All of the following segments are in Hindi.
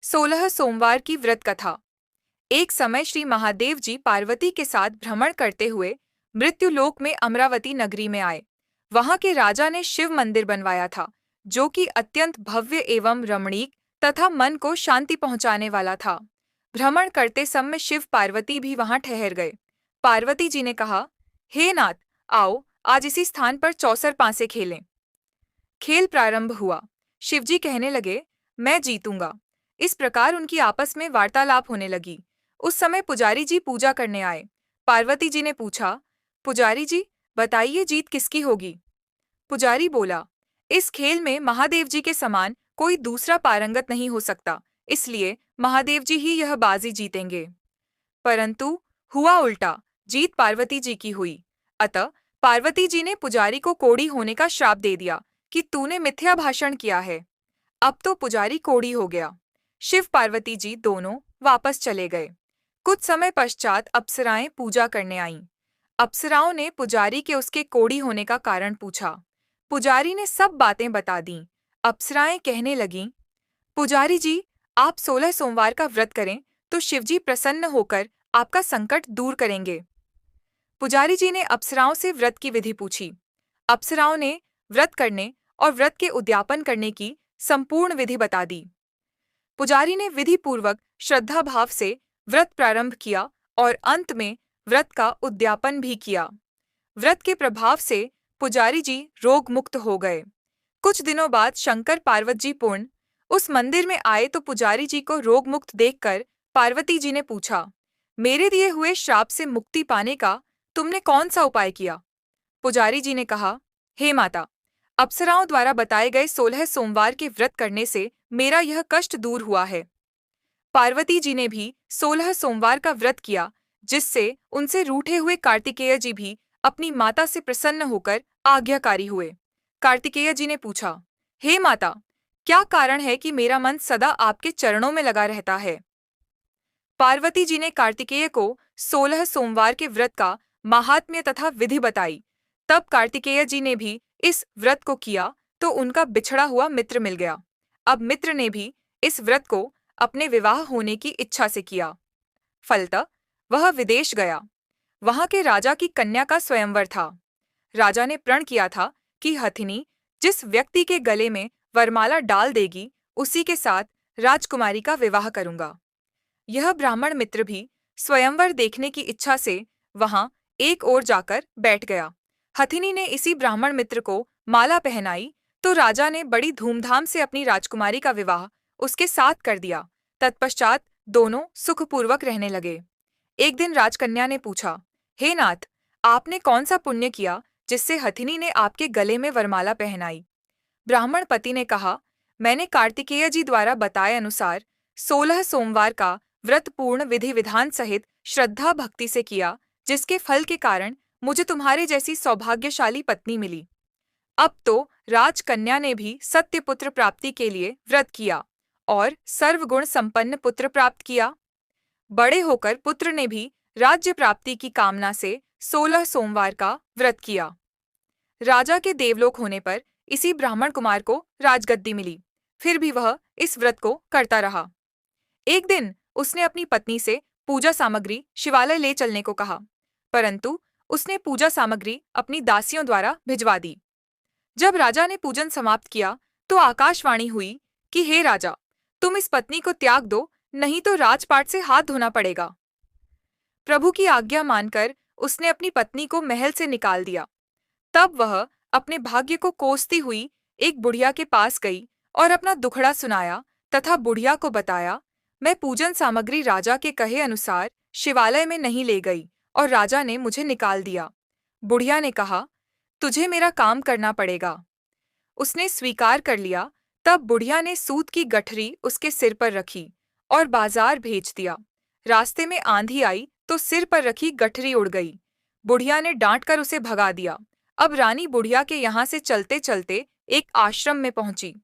16 सोमवार की व्रत कथा। एक समय श्री महादेव जी पार्वती के साथ भ्रमण करते हुए मृत्युलोक में अमरावती नगरी में आए। वहां के राजा ने शिव मंदिर बनवाया था, जो कि अत्यंत भव्य एवं रमणीक तथा मन को शांति पहुंचाने वाला था। भ्रमण करते समय शिव पार्वती भी वहां ठहर गए। पार्वती जी ने कहा, हे नाथ, आओ आज इसी स्थान पर चौसर पांसे खेलें। खेल प्रारंभ हुआ। शिवजी कहने लगे, मैं जीतूंगा। इस प्रकार उनकी आपस में वार्तालाप होने लगी। उस समय पुजारी जी पूजा करने आए। पार्वती जी ने पूछा, पुजारी जी, बताइए जीत किसकी होगी? पुजारी बोला, इस खेल में महादेव जी के समान कोई दूसरा पारंगत नहीं हो सकता, इसलिए महादेव जी ही यह बाजी जीतेंगे। परंतु हुआ उल्टा, जीत पार्वती जी की हुई। अतः पार्वती जी ने पुजारी को कोढ़ी होने का श्राप दे दिया कि तूने मिथ्या भाषण किया है। अब तो पुजारी कोढ़ी हो गया। शिव पार्वती जी दोनों वापस चले गए। कुछ समय पश्चात अप्सराएं पूजा करने आईं। अप्सराओं ने पुजारी के उसके कोढ़ी होने का कारण पूछा। पुजारी ने सब बातें बता दीं। अप्सराएं कहने लगीं, पुजारी जी, आप 16 सोमवार का व्रत करें तो शिवजी प्रसन्न होकर आपका संकट दूर करेंगे। पुजारी जी ने अप्सराओं से व्रत की विधि पूछी। अप्सराओं ने व्रत करने और व्रत के उद्यापन करने की संपूर्ण विधि बता दी। पुजारी ने विधि पूर्वक श्रद्धा भाव से व्रत प्रारंभ किया और अंत में व्रत का उद्यापन भी किया। व्रत के प्रभाव से पुजारी जी रोग मुक्त हो गए। कुछ दिनों बाद शंकर पार्वती जी पूर्ण उस मंदिर में आए तो पुजारी जी को रोग मुक्त देखकर पार्वती जी ने पूछा, मेरे दिए हुए श्राप से मुक्ति पाने का तुमने कौन सा उपाय किया? पुजारी जी ने कहा, हे माता, अप्सराओं द्वारा बताए गए 16 सोमवार के व्रत करने से मेरा यह कष्ट दूर हुआ है। पार्वती जी ने भी 16 सोमवार का व्रत किया, जिससे उनसे रूठे हुए कार्तिकेय जी भी अपनी माता से प्रसन्न होकर आज्ञाकारी हुए। कार्तिकेय जी ने पूछा, हे माता, क्या कारण है कि मेरा मन सदा आपके चरणों में लगा रहता है? पार्वती जी ने कार्तिकेय को 16 सोमवार के व्रत का महात्म्य तथा विधि बताई। तब कार्तिकेय जी ने भी इस व्रत को किया तो उनका बिछड़ा हुआ मित्र मिल गया। अब मित्र ने भी इस व्रत को अपने विवाह होने की इच्छा से किया। फलतः वह विदेश गया। वहां के राजा की कन्या का स्वयंवर था। राजा ने प्रण किया था कि हथिनी जिस व्यक्ति के गले में वरमाला डाल देगी, उसी के साथ राजकुमारी का विवाह करूंगा। यह ब्राह्मण मित्र भी स्वयंवर देखने की इच्छा से वहां एक ओर जाकर बैठ गया। हथिनी ने इसी ब्राह्मण मित्र को माला पहनाई तो राजा ने बड़ी धूमधाम से अपनी राजकुमारी का विवाह उसके साथ कर दिया। तत्पश्चात दोनों सुखपूर्वक रहने लगे। एक दिन राजकन्या ने पूछा, हे नाथ, आपने कौन सा पुण्य किया जिससे हथिनी ने आपके गले में वरमाला पहनाई? ब्राह्मण पति ने कहा, मैंने कार्तिकेय जी द्वारा बताए अनुसार 16 सोमवार का व्रत पूर्ण विधि विधान सहित श्रद्धा भक्ति से किया, जिसके फल के कारण मुझे तुम्हारे जैसी सौभाग्यशाली पत्नी मिली। अब तो राजकन्या ने भी सत्य पुत्र प्राप्ति के लिए व्रत किया और सर्वगुण संपन्न पुत्र प्राप्त किया। बड़े होकर पुत्र ने भी राज्य प्राप्ति की कामना से 16 सोमवार का व्रत किया। राजा के देवलोक होने पर इसी ब्राह्मण कुमार को राजगद्दी मिली। फिर भी वह इस व्रत को करता रहा। एक दिन उसने अपनी पत्नी से पूजा सामग्री शिवालय ले चलने को कहा, परंतु उसने पूजा सामग्री अपनी दासियों द्वारा भिजवा दी। जब राजा ने पूजन समाप्त किया तो आकाशवाणी हुई कि हे राजा, तुम इस पत्नी को त्याग दो, नहीं तो राजपाट से हाथ धोना पड़ेगा। प्रभु की आज्ञा मानकर उसने अपनी पत्नी को महल से निकाल दिया। तब वह अपने भाग्य को कोसती हुई एक बुढ़िया के पास गई और अपना दुखड़ा सुनाया तथा बुढ़िया को बताया, मैं पूजन सामग्री राजा के कहे अनुसार शिवालय में नहीं ले गई और राजा ने मुझे निकाल दिया। बुढ़िया ने कहा, तुझे मेरा काम करना पड़ेगा। उसने स्वीकार कर लिया। तब बुढ़िया ने सूत की गठरी उसके सिर पर रखी और बाजार भेज दिया। रास्ते में आंधी आई तो सिर पर रखी गठरी उड़ गई। बुढ़िया ने डांटकर उसे भगा दिया। अब रानी बुढ़िया के यहाँ से चलते चलते एक आश्रम में पहुंची।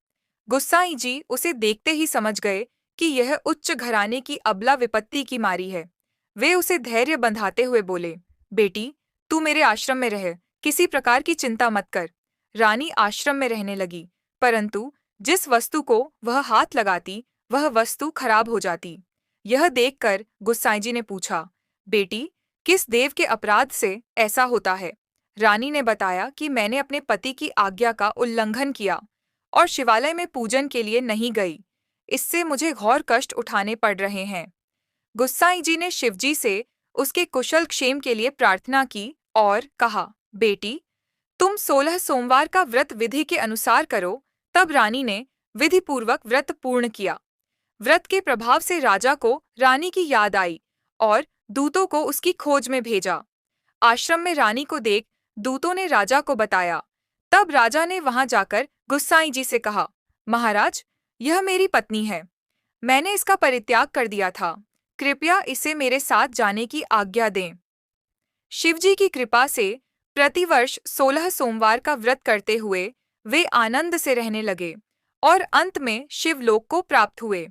गुस्साई जी उसे देखते ही समझ गए कि यह उच्च घराने की अबला विपत्ति की मारी है। वे उसे धैर्य बंधाते हुए बोले, बेटी, तू मेरे आश्रम में रह, किसी प्रकार की चिंता मत कर। रानी आश्रम में रहने लगी, परंतु जिस वस्तु को वह हाथ लगाती वह वस्तु खराब हो जाती। यह देखकर गुस्साई जी ने पूछा, बेटी, किस देव के अपराध से ऐसा होता है? रानी ने बताया कि मैंने अपने पति की आज्ञा का उल्लंघन किया और शिवालय में पूजन के लिए नहीं गई। इससे मुझे घोर कष्ट उठाने पड़ रहे हैं। गुस्साई जी ने शिवजी से उसके कुशल क्षेम के लिए प्रार्थना की और कहा, बेटी, तुम 16 सोमवार का व्रत विधि के अनुसार करो। तब रानी ने विधिपूर्वक व्रत पूर्ण किया। व्रत के प्रभाव से राजा को रानी की याद आई और दूतों को उसकी खोज में भेजा। आश्रम में रानी को देख दूतों ने राजा को बताया। तब राजा ने वहां जाकर गुस्साई जी से कहा, महाराज, यह मेरी पत्नी है। मैंने इसका परित्याग कर दिया था। कृपया इसे मेरे साथ जाने की आज्ञा दें। शिवजी की कृपा से प्रतिवर्ष 16 सोमवार का व्रत करते हुए वे आनंद से रहने लगे और अंत में शिवलोक को प्राप्त हुए।